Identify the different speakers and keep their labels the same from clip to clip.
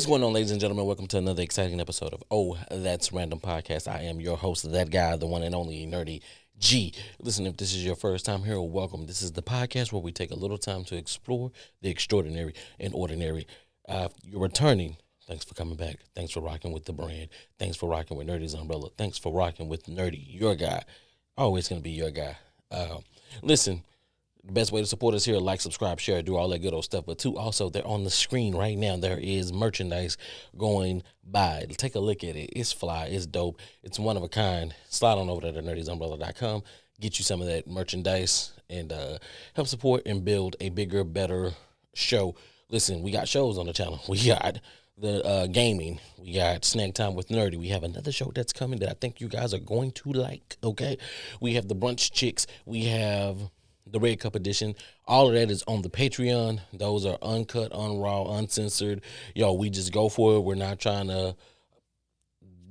Speaker 1: What's going on, ladies and gentlemen? Welcome to another exciting episode of Oh, That's Random Podcast. I am your host, that guy, the one and only Nerdy G. Listen, if this is your first time here, welcome. This is the podcast where we take a little time to explore the extraordinary and ordinary. You're returning. Thanks for coming back. Thanks for rocking with the brand. Thanks for rocking with Nerdy's Umbrella. Thanks for rocking with Nerdy, your guy. Always going to be your guy. Listen. The best way to support us here, like, subscribe, share, do all that good old stuff. But two, also, they're on the screen right now. There is merchandise going by. Take a look at it. It's fly. It's dope. It's one of a kind. Slide on over to nerdysumbrella.com. Get you some of that merchandise and help support and build a bigger, better show. Listen, we got shows on the channel. We got the gaming. We got Snack Time with Nerdy. We have another show that's coming that I think you guys are going to like, okay? We have the Brunch Chicks. We have the Red Cup edition. All of that is on the Patreon. Those are uncut, unraw, uncensored. Yo, we just go for it. We're not trying to,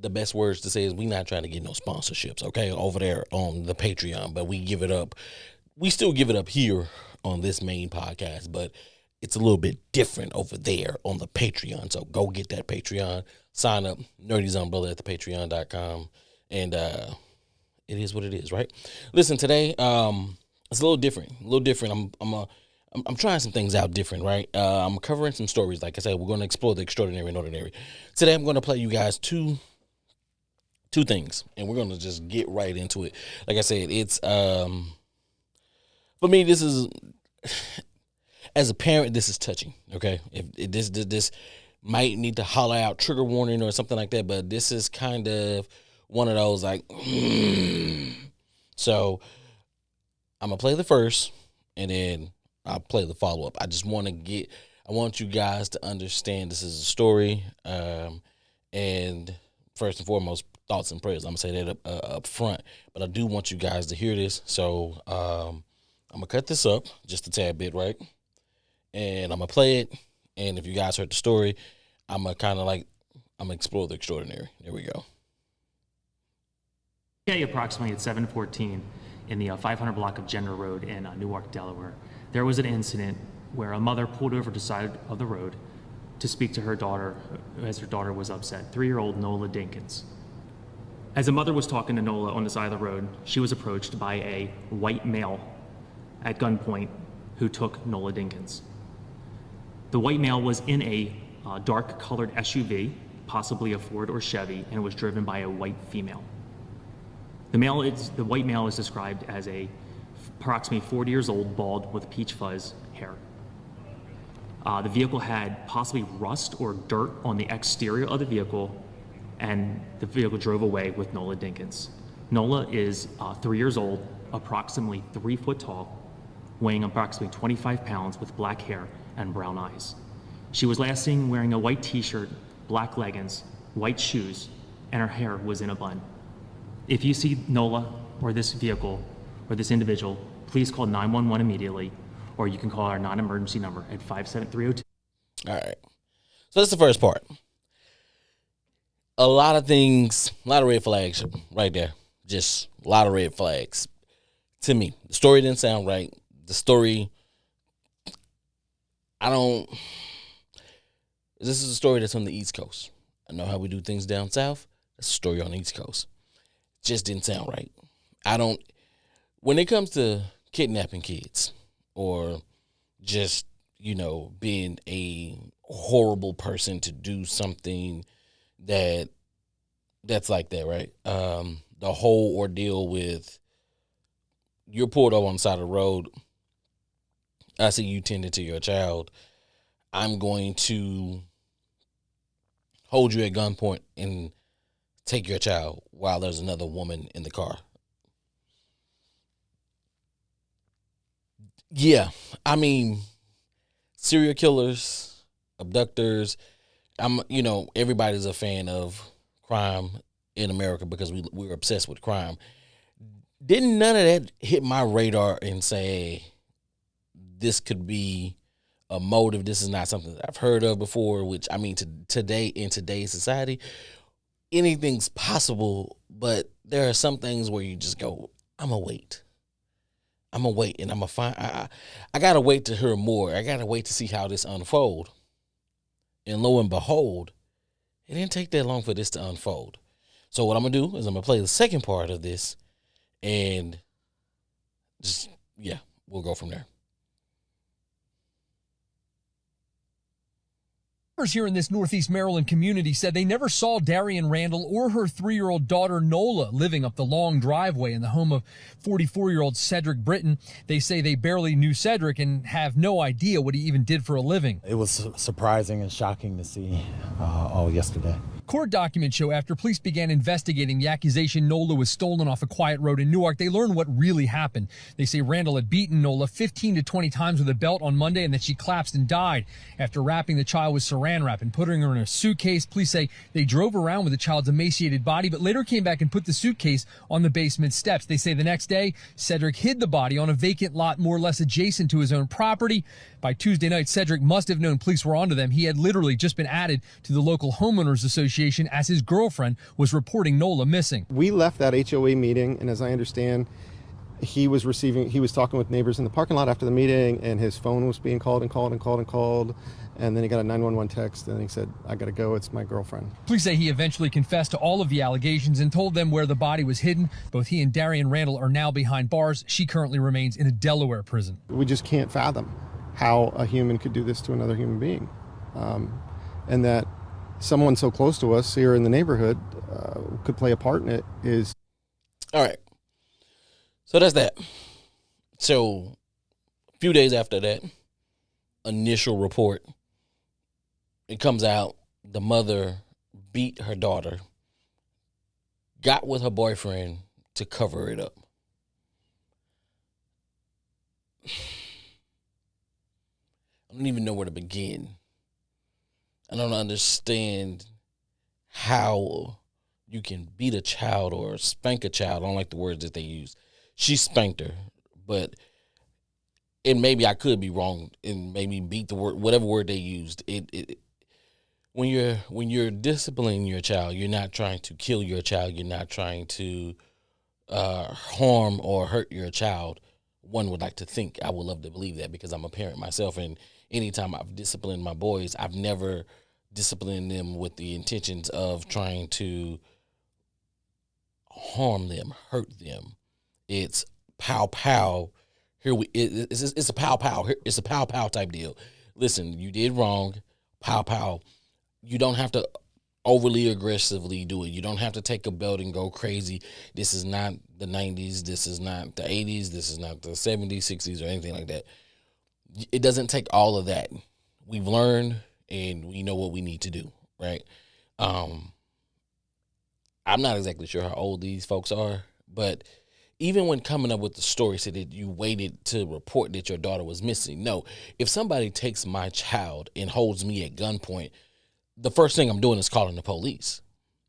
Speaker 1: the best words to say is we're not trying to get no sponsorships, okay, over there on the Patreon. But we give it up. We still give it up here on this main podcast, but it's a little bit different over there on the Patreon. So go get that Patreon. Sign up, Nerdy's Umbrella at the patreon.com. And it is what it is, right? Listen, today, it's a little different. I'm trying some things out different, right? I'm covering some stories. Like I said, we're going to explore the extraordinary and ordinary. Today, I'm going to play you guys two things, and we're going to just get right into it. Like I said, it's for me. This is, as a parent, this is touching. Okay, if this might need to holler out trigger warning or something like that, but this is kind of one of those like, so. I'm going to play the first, and then I'll play the follow-up. I want you guys to understand this is a story, and first and foremost, thoughts and prayers. I'm going to say that up front, but I do want you guys to hear this, so I'm going to cut this up just a tad bit, right? And I'm going to play it, and if you guys heard the story, I'm going to explore the extraordinary. There we go.
Speaker 2: Yeah, approximately at 7:14 in the 500 block of Jenner Road in Newark, Delaware, there was an incident where a mother pulled over to the side of the road to speak to her daughter as her daughter was upset, 3-year-old Nola Dinkins. As the mother was talking to Nola on the side of the road, she was approached by a white male at gunpoint who took Nola Dinkins. The white male was in a dark-colored SUV, possibly a Ford or Chevy, and was driven by a white female. The white male is described as approximately 40 years old, bald with peach fuzz hair. The vehicle had possibly rust or dirt on the exterior of the vehicle, and the vehicle drove away with Nola Dinkins. Nola is 3 years old, approximately 3 foot tall, weighing approximately 25 pounds with black hair and brown eyes. She was last seen wearing a white t-shirt, black leggings, white shoes, and her hair was in a bun. If you see Nola or this vehicle or this individual, please call 911 immediately, or you can call our non-emergency number at 57302.
Speaker 1: All right. So that's the first part. A lot of red flags right there. Just a lot of red flags. To me, the story didn't sound right. The story, this is a story that's on the East Coast. I know how we do things down south. That's a story on the East Coast. Just didn't sound right. When it comes to kidnapping kids or just, being a horrible person to do something that's like that, right? The whole ordeal with you're pulled over on the side of the road. I see you tending to your child. I'm going to hold you at gunpoint and take your child while there's another woman in the car. Yeah, serial killers, abductors. Everybody's a fan of crime in America because we're obsessed with crime. Didn't none of that hit my radar and say this could be a motive? This is not something that I've heard of before. Which today in today's society, anything's possible, but there are some things where you just go, I'm gonna wait, and I'm gonna find. I gotta wait to hear more. I gotta wait to see how this unfold. And lo and behold, it didn't take that long for this to unfold. So what I'm going to do is I'm going to play the second part of this and just, yeah, we'll go from there.
Speaker 3: Here in this Northeast Maryland community said they never saw Darian Randall or her 3-year-old daughter Nola living up the long driveway in the home of 44-year-old Cedric Britton. They say they barely knew Cedric and have no idea what he even did for a living.
Speaker 4: It was surprising and shocking to see all yesterday.
Speaker 3: Court documents show after police began investigating the accusation Nola was stolen off a quiet road in Newark, they learned what really happened. They say Randall had beaten Nola 15 to 20 times with a belt on Monday and that she collapsed and died after wrapping the child with saran wrap and putting her in a suitcase. Police say they drove around with the child's emaciated body, but later came back and put the suitcase on the basement steps. They say the next day, Cedric hid the body on a vacant lot more or less adjacent to his own property. By Tuesday night, Cedric must have known police were onto them. He had literally just been added to the local homeowners association as his girlfriend was reporting Nola missing.
Speaker 5: We left that HOA meeting, and as I understand, he was talking with neighbors in the parking lot after the meeting, and his phone was being called and called and called and called. And then he got a 911 text, and he said, "I got to go. It's my girlfriend."
Speaker 3: Police say he eventually confessed to all of the allegations and told them where the body was hidden. Both he and Darian Randall are now behind bars. She currently remains in a Delaware prison.
Speaker 5: We just can't fathom how a human could do this to another human being. And that someone so close to us here in the neighborhood could play a part in it is...
Speaker 1: All right. So that's that. So a few days after that initial report, it comes out the mother beat her daughter, got with her boyfriend to cover it up. I don't even know where to begin. I don't understand how you can beat a child or spank a child. I don't like the words that they use. She spanked her, but and maybe I could be wrong and maybe beat the word, whatever word they used. When you're disciplining your child, you're not trying to kill your child. You're not trying to harm or hurt your child. One would like to think. I would love to believe that because I'm a parent myself, and anytime I've disciplined my boys, I've never disciplined them with the intentions of trying to harm them, hurt them. It's pow pow. It's a pow pow. It's a pow pow type deal. Listen, you did wrong. Pow pow. You don't have to overly aggressively do it. You don't have to take a belt and go crazy. This is not the 90s. This is not the 80s. This is not the 70s, 60s, or anything like that. It doesn't take all of that. We've learned and we know what we need to do, right? I'm not exactly sure how old these folks are, but even when coming up with the story, said that you waited to report that your daughter was missing. No, if somebody takes my child and holds me at gunpoint, the first thing I'm doing is calling the police.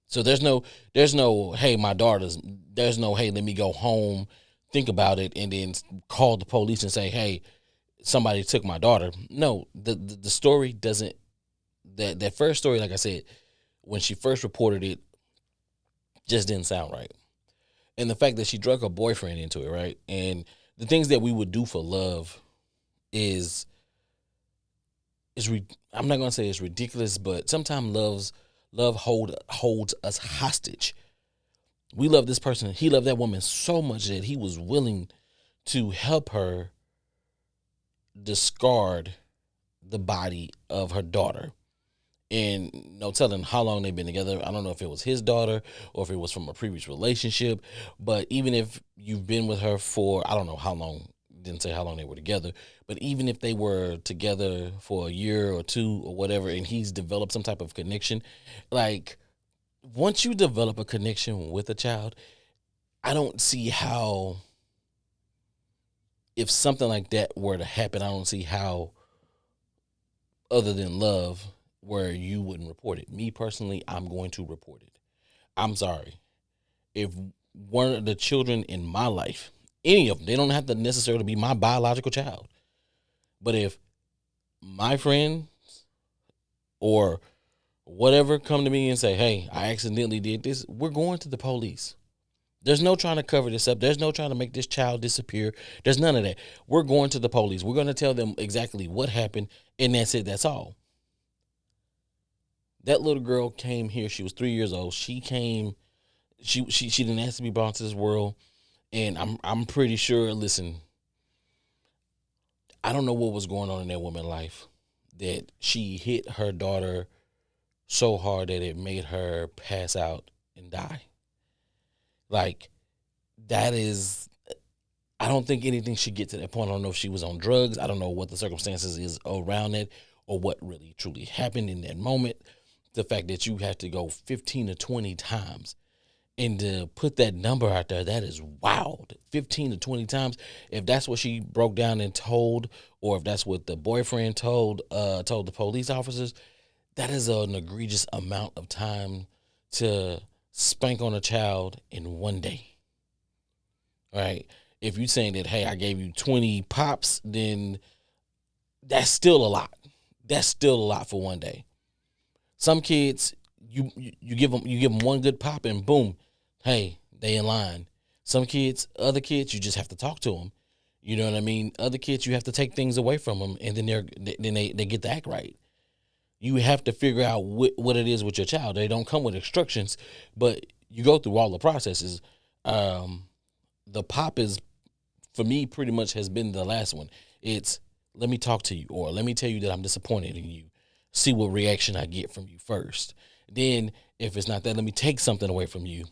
Speaker 1: So there's no, hey, my daughter's, there's no, hey, let me go home, think about it, and then call the police and say, hey, somebody took my daughter. No, the story doesn't, that first story, like I said, when she first reported it, just didn't sound right. And the fact that she drug her boyfriend into it, right? And the things that we would do for love is I'm not gonna say it's ridiculous, but sometimes love holds us hostage. We love this person. He loved that woman so much that he was willing to help her discard the body of her daughter. And no telling how long they've been together. I don't know if it was his daughter or if it was from a previous relationship. But even if you've been with her for, I don't know how long, didn't say how long they were together. But even if they were together for a year or two or whatever, and he's developed some type of connection, like once you develop a connection with a child, I don't see how, if something like that were to happen, I don't see how, other than love, where you wouldn't report it. Me personally, I'm going to report it. I'm sorry. If one of the children in my life, any of them, they don't have to necessarily be my biological child. But if my friends or whatever come to me and say, hey, I accidentally did this, we're going to the police. There's no trying to cover this up. There's no trying to make this child disappear. There's none of that. We're going to the police. We're going to tell them exactly what happened, and that's it. That's all. That little girl came here. She was 3 years old. She came. She didn't ask to be brought into this world, and I'm pretty sure. Listen, I don't know what was going on in that woman's life that she hit her daughter so hard that it made her pass out and die. Like, that is, I don't think anything should get to that point. I don't know if she was on drugs. I don't know what the circumstances is around it or what really truly happened in that moment. The fact that you had to go 15 to 20 times and to put that number out there, that is wild. 15 to 20 times. If that's what she broke down and told, or if that's what the boyfriend told the police officers, that is an egregious amount of time to spank on a child in one day. Right? If you're saying that, hey, I gave you 20 pops, then that's still a lot. That's still a lot for one day. Some kids, you give them one good pop and boom, hey, they in line. Some kids, other kids, you just have to talk to them. You know what I mean? Other kids, you have to take things away from them, and then they get to act right. You have to figure out what it is with your child. They don't come with instructions, but you go through all the processes. The pop is, for me, pretty much has been the last one. It's, let me talk to you, or let me tell you that I'm disappointed in you. See what reaction I get from you first. Then, if it's not that, let me take something away from you.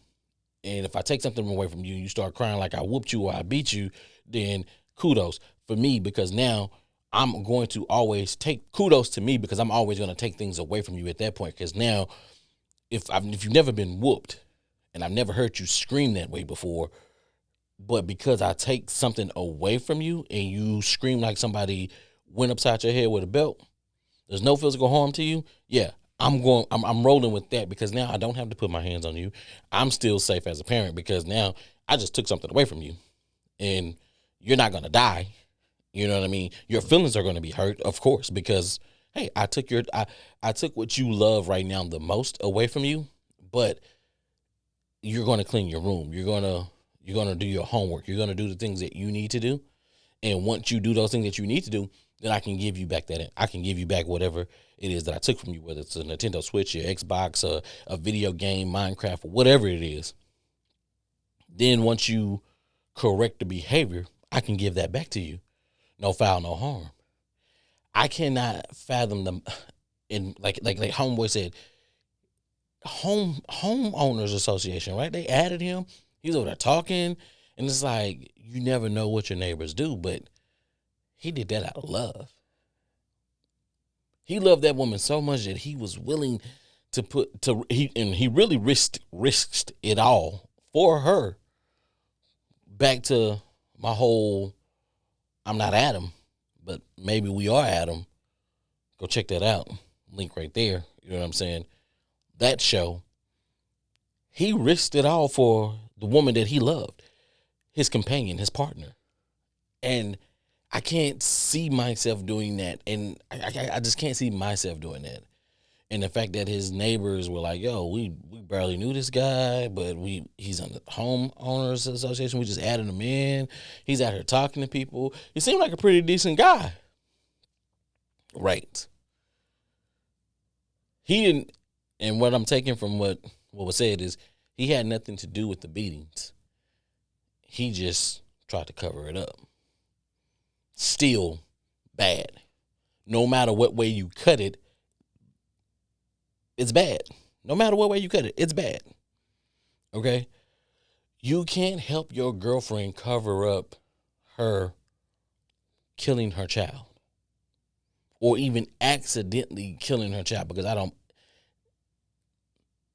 Speaker 1: And if I take something away from you and you start crying like I whooped you or I beat you, then kudos for me, because now I'm going to always take kudos to me, because I'm always going to take things away from you at that point. Because now, if you've never been whooped and I've never heard you scream that way before, but because I take something away from you and you scream like somebody went upside your head with a belt, there's no physical harm to you. Yeah, I'm rolling with that, because now I don't have to put my hands on you. I'm still safe as a parent, because now I just took something away from you, and you're not going to die. You know what I mean? Your feelings are going to be hurt, of course, because, hey, I took what you love right now the most away from you, but you're going to clean your room. You're going to do your homework. You're going to do the things that you need to do. And once you do those things that you need to do, then I can give you back I can give you back whatever it is that I took from you, whether it's a Nintendo Switch, your Xbox, a video game, Minecraft, or whatever it is. Then once you correct the behavior, I can give that back to you. No foul, no harm. I cannot fathom them. And like homeboy said, homeowners association, right? They added him. He's over there talking, and it's like, you never know what your neighbors do, but he did that out of love. He loved that woman so much that he was willing to he really risked it all for her. Back to my whole, I'm not Adam, but maybe we are Adam. Go check that out. Link right there. You know what I'm saying? That show, he risked it all for the woman that he loved, his companion, his partner. And I can't see myself doing that. And I just can't see myself doing that. And the fact that his neighbors were like, yo, we barely knew this guy, but he's on the homeowners association. We just added him in. He's out here talking to people. He seemed like a pretty decent guy. Right. He didn't, and what I'm taking from what was said is, he had nothing to do with the beatings. He just tried to cover it up. Still bad. No matter what way you cut it, it's bad. No matter what way you cut it, it's bad. Okay? You can't help your girlfriend cover up her killing her child, or even accidentally killing her child, because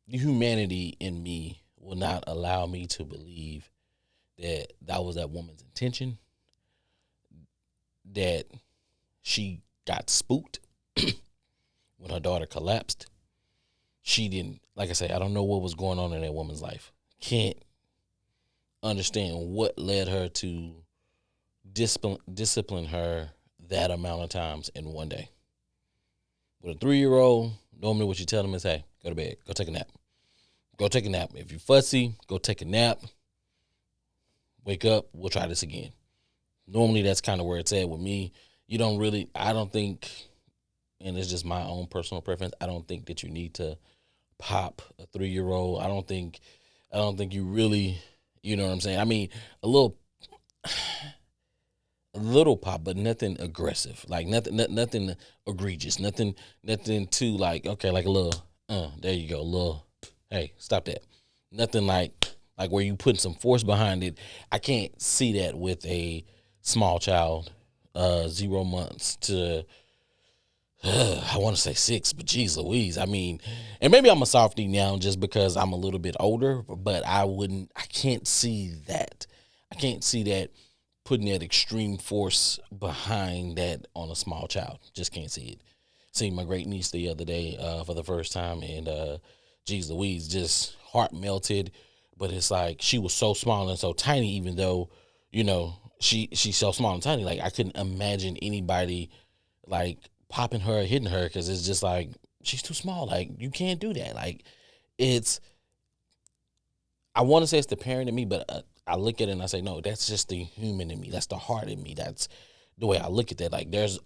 Speaker 1: the humanity in me will not allow me to believe that was that woman's intention, that she got spooked when her daughter collapsed. She didn't, like I say, I don't know what was going on in that woman's life. Can't understand what led her to discipline her that amount of times in one day. With a 3-year-old, normally what you tell them is, hey, go to bed, go take a nap. Go take a nap. If you're fussy, go take a nap. Wake up, we'll try this again. Normally that's kind of where it's at with me. I don't think and it's just my own personal preference, I don't think that you need to pop a 3-year-old. I don't think you really, you know what I'm saying? I mean, a little pop, but nothing aggressive. Like nothing egregious. Nothing too like, okay, like a little, there you go, a little, hey, stop that. Nothing like where you putting some force behind it. I can't see that with a small child, 0 months to I want to say 6, but geez Louise. I mean, and maybe I'm a softie now just because I'm a little bit older, but I can't see that. I can't see that putting that extreme force behind that on a small child. Just can't see it. Seen my great niece the other day for the first time, and geez Louise, just heart melted. But it's like she was so small and so tiny, even though, you know, she's so small and tiny. Like I couldn't imagine anybody like popping her or hitting her, because it's just like she's too small. Like you can't do that. Like it's, I want to say it's the parent in me, but I look at it and I say, no, that's just the human in me. That's the heart in me. That's the way I look at that. Like there's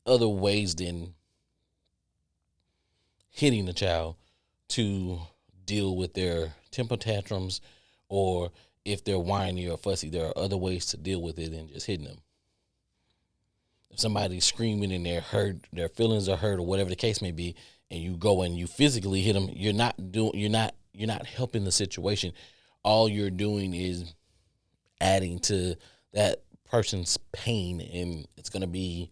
Speaker 1: other ways than hitting the child to deal with their temper tantrums, or if they're whiny or fussy, there are other ways to deal with it than just hitting them. If somebody's screaming and they're hurt, their feelings are hurt, or whatever the case may be, and you go and you physically hit them, you're not helping the situation. All you're doing is adding to that person's pain, and it's gonna be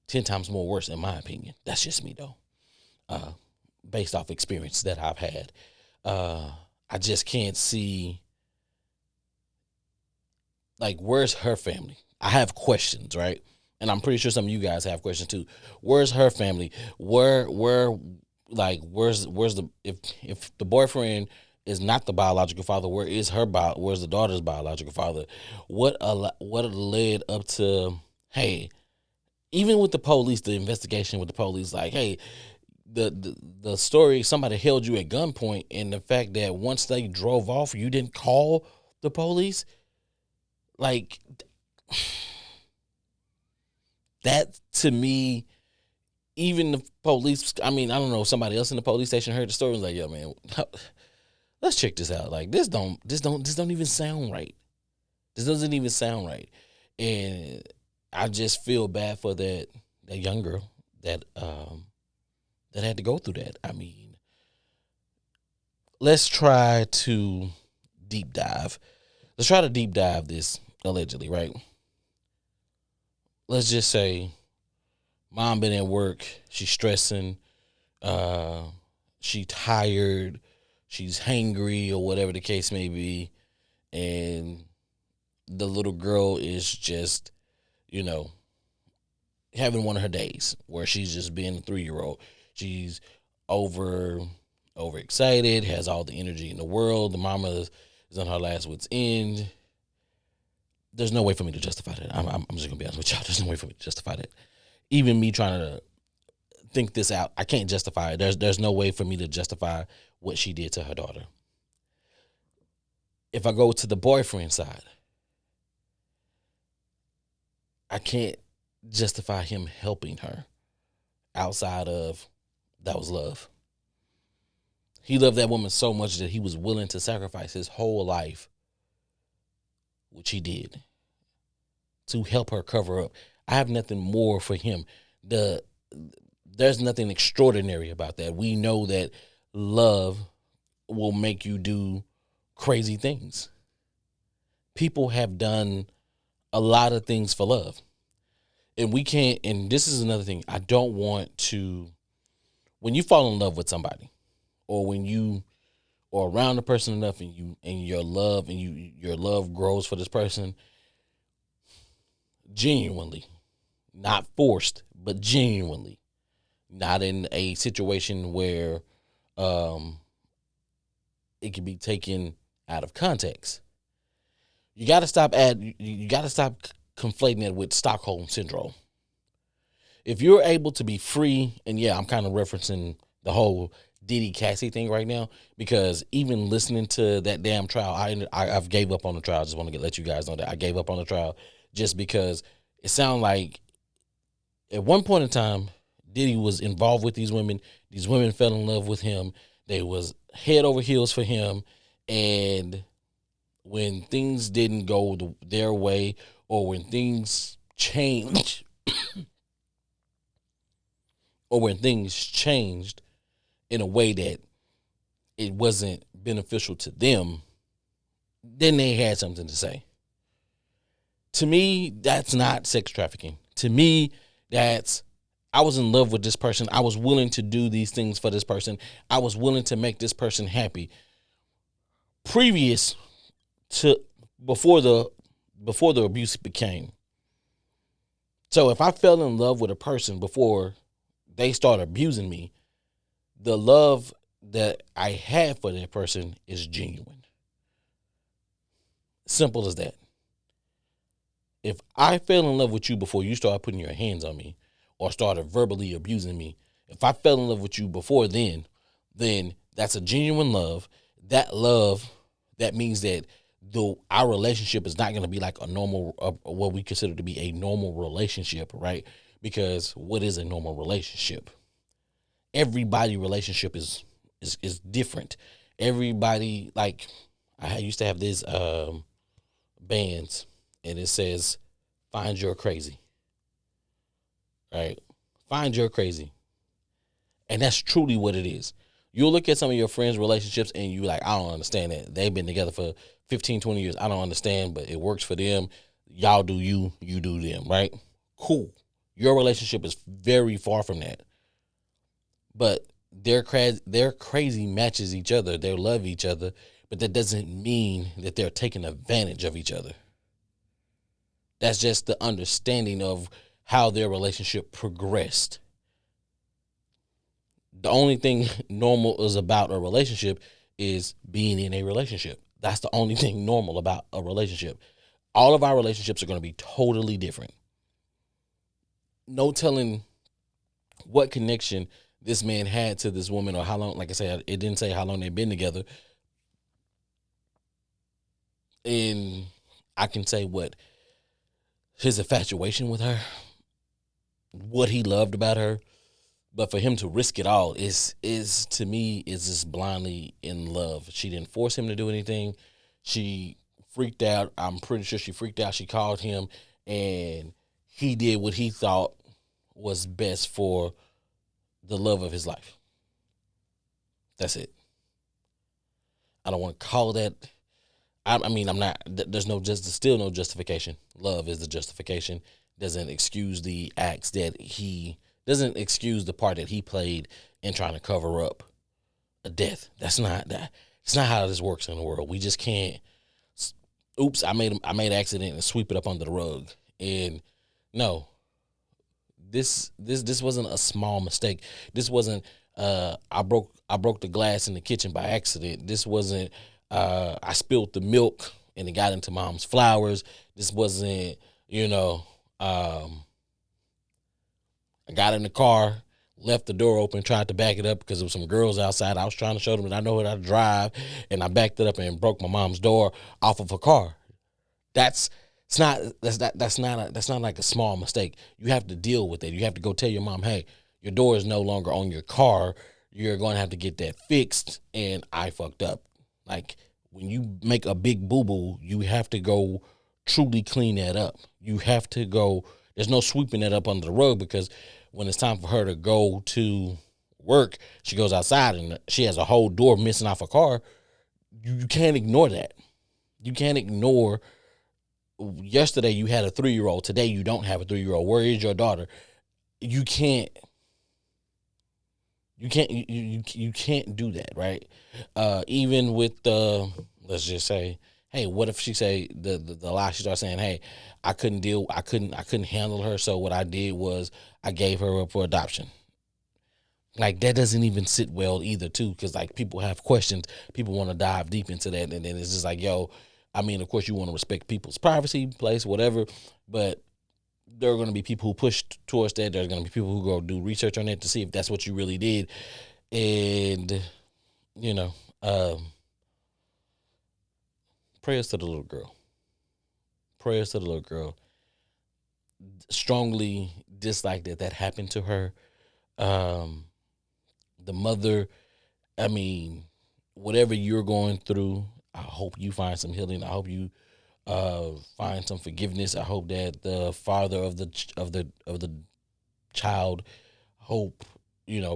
Speaker 1: 10 times more worse, in my opinion. That's just me though, based off experience that I've had. I just can't see, like, where's her family? I have questions, right? And I'm pretty sure some of you guys have questions too. Where's her family? Where's the, if the boyfriend is not the biological father, where's the daughter's biological father? What led up to, hey, even with the police, the investigation with the police, like, hey, the story, somebody held you at gunpoint, and the fact that once they drove off, you didn't call the police, like, that to me, even the police, I mean, I don't know, somebody else in the police station heard the story and was like, yo, man, let's check this out. Like, this don't even sound right. This doesn't even sound right. And I just feel bad for that young girl that had to go through that. I mean, let's try to deep dive. Let's try to deep dive this allegedly, right? Let's just say mom been at work, she's stressing, she tired, she's hangry, or whatever the case may be, and the little girl is just, you know, having one of her days where she's just being a 3-year-old. She's overexcited, has all the energy in the world. The mama is on her last wit's end. There's no way for me to justify that. I'm just gonna be honest with y'all. There's no way for me to justify that. Even me trying to think this out, I can't justify it. There's no way for me to justify what she did to her daughter. If I go to the boyfriend side, I can't justify him helping her outside of that was love. He loved that woman so much that he was willing to sacrifice his whole life, which he did, to help her cover up. I have nothing more for him. There's nothing extraordinary about that. We know that love will make you do crazy things. People have done a lot of things for love. And we can't, and this is another thing, I don't want to, when you fall in love with somebody, or when you are around a person enough and your love grows for this person, genuinely, not forced, but genuinely, not in a situation where it can be taken out of context. You got to stop conflating it with Stockholm syndrome. If you're able to be free, and yeah, I'm kind of referencing the whole Diddy Cassie thing right now, because even listening to that damn trial, I've gave up on the trial. I just want to let you guys know that I gave up on the trial just because it sounded like at one point in time, Diddy was involved with these women. These women fell in love with him. They was head over heels for him. And when things didn't go their way, or when things changed, or when things changed in a way that it wasn't beneficial to them, then they had something to say. To me, that's not sex trafficking. To me, that's, I was in love with this person. I was willing to do these things for this person. I was willing to make this person happy. Previous to before the abuse became. So if I fell in love with a person before they start abusing me, the love that I had for that person is genuine. Simple as that. If I fell in love with you before you started putting your hands on me or started verbally abusing me, if I fell in love with you before then that's a genuine love. That love, that means that our relationship is not going to be like a normal, what we consider to be a normal relationship, right? Because what is a normal relationship? Everybody relationship is different. Everybody, like, I used to have this bands, and it says, "Find your crazy," right? Find your crazy, and that's truly what it is. You'll look at some of your friends' relationships, and you like, I don't understand that. They've been together for 15, 20 years. I don't understand, but it works for them. Y'all do you, you do them, right? Cool. Your relationship is very far from that. But their crazy matches each other. They love each other, but that doesn't mean that they're taking advantage of each other. That's just the understanding of how their relationship progressed. The only thing normal is about a relationship is being in a relationship. That's the only thing normal about a relationship. All of our relationships are going to be totally different. No telling what connection this man had to this woman, or how long, like I said, it didn't say how long they've been together. And I can say what his infatuation with her, what he loved about her, but for him to risk it all is to me is just blindly in love. She didn't force him to do anything. She freaked out. I'm pretty sure she freaked out. She called him, and he did what he thought was best for the love of his life. That's it. I don't want to call that. I mean, I'm not. There's still no justification. Love is the justification. Doesn't excuse the acts that he doesn't excuse the part that he played in trying to cover up a death. That's not that. It's not how this works in the world. We just can't. Oops, I made an accident and sweep it up under the rug. And no, this wasn't a small mistake. This wasn't. I broke the glass in the kitchen by accident. This wasn't. I spilled the milk and it got into mom's flowers. This wasn't. I got in the car, left the door open, tried to back it up because there was some girls outside. I was trying to show them that I know how to drive, and I backed it up and broke my mom's door off of a car. That's not like a small mistake. You have to deal with it. You have to go tell your mom, hey, your door is no longer on your car. You're going to have to get that fixed, and I fucked up. Like, when you make a big boo-boo, you have to go truly clean that up. You have to go, there's no sweeping that up under the rug, because when it's time for her to go to work, she goes outside and she has a whole door missing off her car. You can't ignore that. You can't ignore, yesterday you had a 3-year-old. Today you don't have a 3-year-old. Where is your daughter? You can't do that, right? Even with let's just say, hey, what if she say the lie? She starts saying, hey, I couldn't handle her, so what I did was I gave her up for adoption. Like, that doesn't even sit well either, too, because like people have questions, people want to dive deep into that, and then it's just like, yo, I mean, of course you want to respect people's privacy, place, whatever, but there are going to be people who push towards that. There's going to be people who go do research on it to see if that's what you really did, and prayers to the little girl. Prayers to the little girl. Strongly dislike that happened to her. The mother, I mean, whatever you're going through, I hope you find some healing. I hope you find some forgiveness. I hope that the father of the child, hope,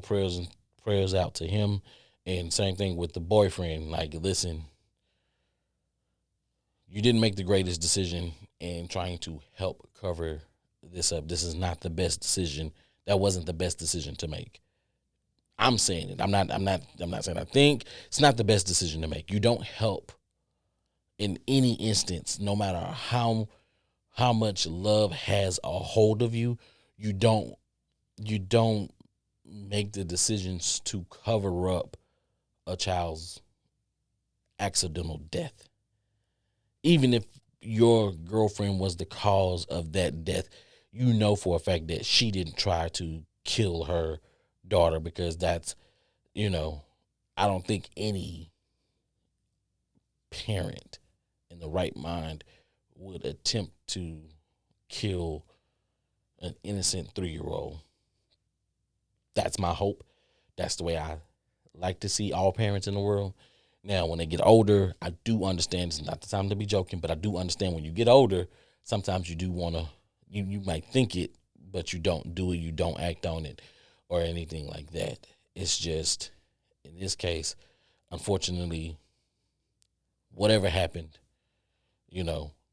Speaker 1: prayers out to him. And same thing with the boyfriend. Like, listen, you didn't make the greatest decision in trying to help cover this up. This is not the best decision. That wasn't the best decision to make. I'm saying it. I'm not saying I think it's not the best decision to make. You don't help in any instance, no matter how much love has a hold of you. You don't make the decisions to cover up a child's accidental death. Even if your girlfriend was the cause of that death, you know for a fact that she didn't try to kill her daughter, because that's, I don't think any parent in the right mind would attempt to kill an innocent 3-year-old. That's my hope. That's the way I like to see all parents in the world. Now, when they get older, I do understand it's not the time to be joking, but I do understand when you get older, sometimes you do want to, you might think it, but you don't do it, you don't act on it or anything like that. It's just, in this case, unfortunately, whatever happened,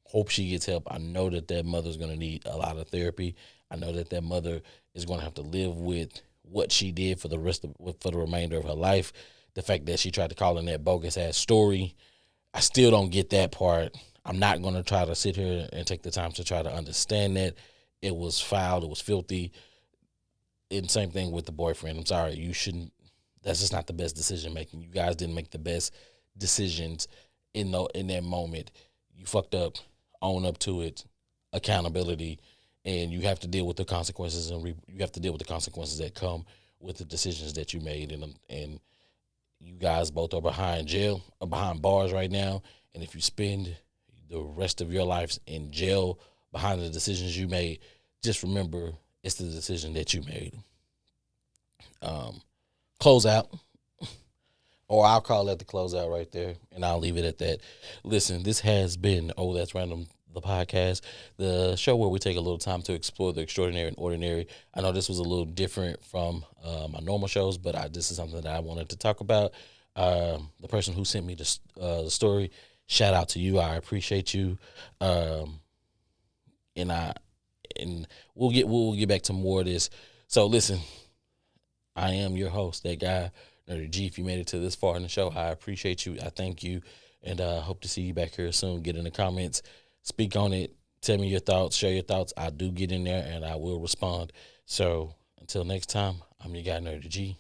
Speaker 1: hope she gets help. I know that mother's going to need a lot of therapy. I know that mother is going to have to live with what she did for the remainder of her life. The fact that she tried to call in that bogus ass story, I still don't get that part. I'm not going to try to sit here and take the time to try to understand that. It was foul. It was filthy. And same thing with the boyfriend. I'm sorry. You shouldn't. That's just not the best decision making. You guys didn't make the best decisions in that moment. You fucked up. Own up to it. Accountability. And you have to deal with the consequences, and you have to deal with the consequences that come with the decisions that you made. And you guys both are behind bars right now. And if you spend the rest of your lives in jail behind the decisions you made, just remember it's the decision that you made. Close out, or I'll call that the closeout right there, and I'll leave it at that. Listen, this has been That's Random, the podcast, the show where we take a little time to explore the extraordinary and ordinary. I know this was a little different from my normal shows, but this is something that I wanted to talk about. The person who sent me the story, shout out to you. I appreciate you. And we'll get back to more of this. So listen, I am your host, that guy, Nerdy G. If you made it to this far in the show, I appreciate you. I thank you, and hope to see you back here soon. Get in the comments, speak on it, tell me your thoughts, share your thoughts. I do get in there, and I will respond. So until next time, I'm your guy, Nerdy G.